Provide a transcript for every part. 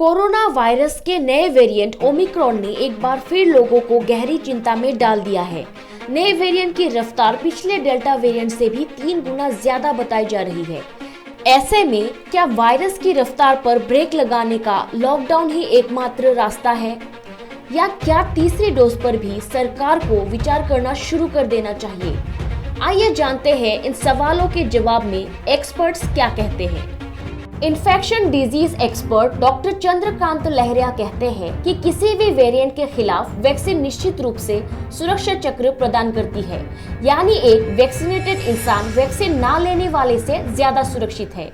Corona virus के नए variant Omicron ने एक बार फिर लोगों को गहरी चिंता में डाल दिया है। नए वेरिएंट की रफ्तार पिछले डेल्टा वेरिएंट से भी 3 गुना ज्यादा बताई जा रही है। ऐसे में क्या वायरस की रफ्तार पर ब्रेक लगाने का लॉकडाउन ही एकमात्र रास्ता है, या क्या तीसरी डोज पर भी सरकार को विचार करना शुरू कर देना चाहिए? आइए जानते हैं इन सवालों के जवाब में एक्सपर्ट्स क्या कहते हैं। Infection disease expert doctor Chandrakant Lahariya कहते हैं कि किसी भी वेरिएंट के खिलाफ वैक्सीन निश्चित रूप से सुरक्षा चक्र प्रदान करती है, यानी एक वैक्सीनेटेड इंसान वैक्सीन ना लेने वाले से ज्यादा सुरक्षित है।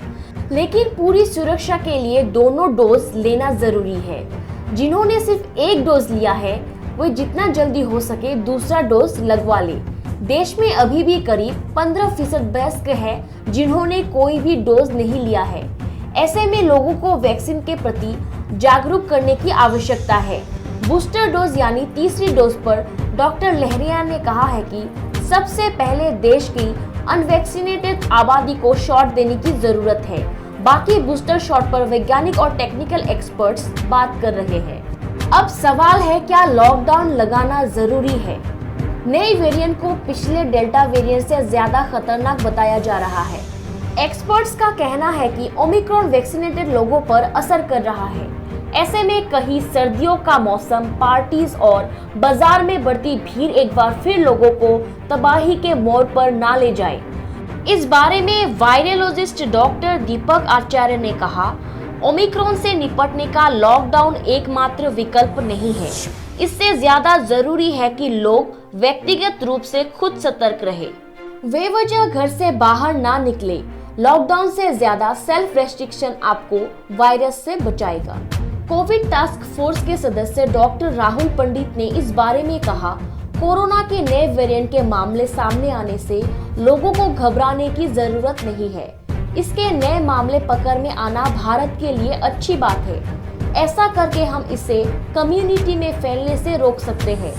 लेकिन पूरी सुरक्षा के लिए दोनों डोज लेना जरूरी है। जिन्होंने सिर्फ एक डोज लिया है वे जितना जल्दी हो सके दूसरा डोज लगवा ले। देश में अभी भी करीब 15% वयस्क है जिन्होंने कोई भी डोज नहीं लिया है। ऐसे में लोगों को वैक्सीन के प्रति जागरूक करने की आवश्यकता है। बूस्टर डोज यानी तीसरी डोज पर डॉक्टर लहरिया ने कहा है कि सबसे पहले देश की अनवैक्सीनेटेड आबादी को शॉट देने की जरूरत है। बाकी बूस्टर शॉट पर वैज्ञानिक और टेक्निकल एक्सपर्ट्स बात कर रहे हैं। अब सवाल है, क्या लॉकडाउन लगाना जरूरी है? नए वेरिएंट को पिछले डेल्टा वेरिएंट से ज्यादा खतरनाक बताया जा रहा है। एक्सपर्ट्स का कहना है कि ओमिक्रॉन वैक्सीनेटेड लोगों पर असर कर रहा है। ऐसे में कहीं सर्दियों का मौसम, पार्टीज और बाजार में बढ़ती भीड़ एक बार फिर लोगों को तबाही के मोड़ पर ना ले जाए। इस बारे में वायरोलॉजिस्ट डॉक्टर दीपक आचार्य ने कहा, ओमिक्रॉन से निपटने का लॉकडाउन एकमात्र विकल्प नहीं है। इससे ज्यादा जरूरी है कि लोग व्यक्तिगत रूप से खुद सतर्क रहे, बेवजह घर से बाहर ना निकले। लॉकडाउन से ज्यादा सेल्फ रेस्ट्रिक्शन आपको वायरस से बचाएगा। कोविड टास्क फोर्स के सदस्य डॉक्टर राहुल पंडित ने इस बारे में कहा, कोरोना के नए वेरिएंट के मामले सामने आने से लोगों को घबराने की जरूरत नहीं है। इसके नए मामले पकड़ में आना भारत के लिए अच्छी बात है। ऐसा करके हम इसे कम्युनिटी में फैलने से रोक सकते हैं।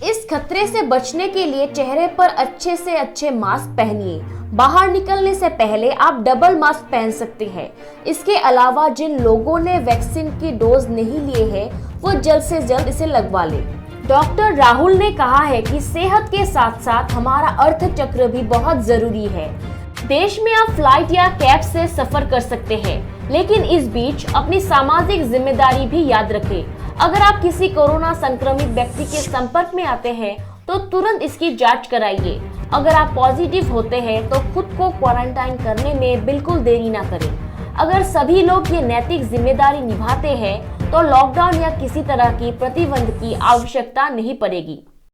इस खतरे से बचने के लिए चेहरे पर अच्छे से अच्छे मास्क पहनिए। बाहर निकलने से पहले आप डबल मास्क पहन सकते हैं। इसके अलावा जिन लोगों ने वैक्सीन की डोज नहीं लिए है वो जल्द से जल्द इसे लगवा ले। डॉक्टर राहुल ने कहा है कि सेहत के साथ साथ हमारा अर्थ चक्र भी बहुत जरूरी है। देश में आप फ्लाइट या कैब से सफर कर सकते हैं, लेकिन इस बीच अपनी सामाजिक जिम्मेदारी भी याद रखें। अगर आप किसी कोरोना संक्रमित व्यक्ति के संपर्क में आते हैं तो तुरंत इसकी जांच कराइए। अगर आप पॉजिटिव होते हैं तो खुद को क्वारंटाइन करने में बिल्कुल देरी ना करें। अगर सभी लोग ये नैतिक जिम्मेदारी निभाते हैं तो लॉकडाउन या किसी तरह की प्रतिबंध की आवश्यकता नहीं पड़ेगी।